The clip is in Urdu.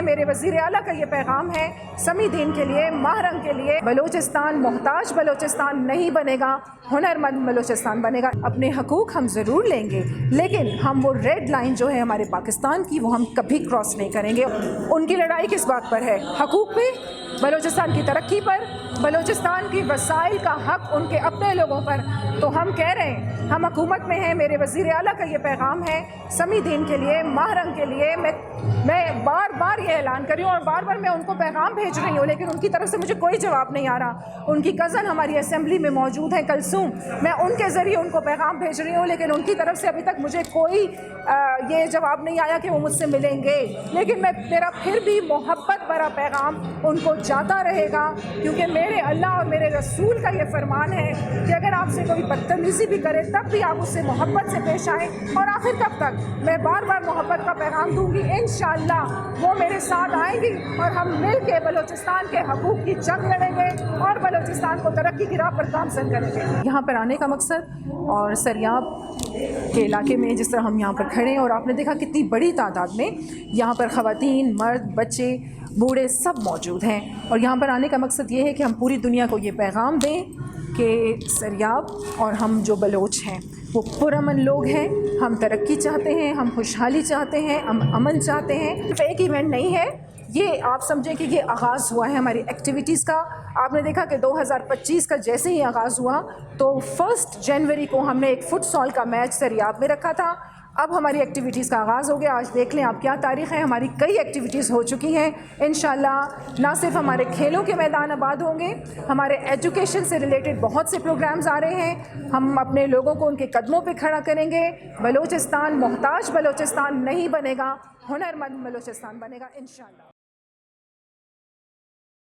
میرے وزیر اعلیٰ کا یہ پیغام ہے سمی دین کے لیے، ماہ رنگ کے لیے، بلوچستان محتاج بلوچستان نہیں بنے گا، ہنرمند بلوچستان بنے گا۔ اپنے حقوق ہم ضرور لیں گے، لیکن ہم وہ ریڈ لائن جو ہے ہمارے پاکستان کی وہ ہم کبھی کراس نہیں کریں گے۔ ان کی لڑائی کس بات پر ہے؟ حقوق پہ، بلوچستان کی ترقی پر، بلوچستان کی وسائل کا حق ان کے اپنے لوگوں پر۔ تو ہم کہہ رہے ہیں، ہم حکومت میں ہیں، میرے وزیر اعلیٰ کا یہ پیغام ہے سمی دین کے لیے، ماہ رنگ کے لیے۔ میں بار بار یہ اعلان کر رہی ہوں اور بار بار میں ان کو پیغام بھیج رہی ہوں، لیکن ان کی طرف سے مجھے کوئی جواب نہیں آ رہا۔ ان کی کزن ہماری اسمبلی میں موجود ہیں کلثوم، میں ان کے ذریعے ان کو پیغام بھیج رہی ہوں، لیکن ان کی طرف سے ابھی تک مجھے کوئی یہ جواب نہیں آیا کہ وہ مجھ سے ملیں گے۔ لیکن میرا پھر بھی محبت بھرا پیغام ان کو جاتا رہے گا، کیونکہ میرے اللہ اور میرے رسول کا یہ فرمان ہے کہ اگر آپ سے کوئی بدتمیزی بھی کرے تب بھی آپ اس سے محبت سے پیش آئیں۔ اور آخر کب تک میں بار بار محبت کا پیغام دوں گی، انشاءاللہ وہ میرے ساتھ آئیں گی اور ہم مل کے بلوچستان کے حقوق کی جنگ لڑیں گے اور بلوچستان کو ترقی کی راہ پر گامزن کریں گے۔ یہاں پر آنے کا مقصد اور سریاب کے علاقے میں جس طرح ہم یہاں پر کھڑے ہیں اور آپ نے دیکھا کتنی بڑی تعداد میں یہاں پر خواتین، مرد، بچے، بوڑھے سب موجود ہیں، اور یہاں پر آنے کا مقصد یہ ہے کہ ہم پوری دنیا کو یہ پیغام دیں کہ سریاب اور ہم جو بلوچ ہیں وہ پرامن لوگ ہیں، ہم ترقی چاہتے ہیں، ہم خوشحالی چاہتے ہیں، ہم امن چاہتے ہیں۔ ایک ایونٹ نہیں ہے یہ، آپ سمجھیں کہ یہ آغاز ہوا ہے ہماری ایکٹیویٹیز کا۔ آپ نے دیکھا کہ 2025 کا جیسے ہی آغاز ہوا تو 1 جنوری کو ہم نے ایک فٹ سال کا میچ سریاب میں رکھا تھا۔ اب ہماری ایکٹیویٹیز کا آغاز ہو گیا۔ آج دیکھ لیں آپ کیا تاریخ ہے، ہماری کئی ایکٹیویٹیز ہو چکی ہیں۔ انشاءاللہ نہ صرف ہمارے کھیلوں کے میدان آباد ہوں گے، ہمارے ایجوکیشن سے ریلیٹڈ بہت سے پروگرامز آ رہے ہیں۔ ہم اپنے لوگوں کو ان کے قدموں پہ کھڑا کریں گے۔ بلوچستان محتاج بلوچستان نہیں بنے گا، ہنرمند بلوچستان بنے گا انشاءاللہ۔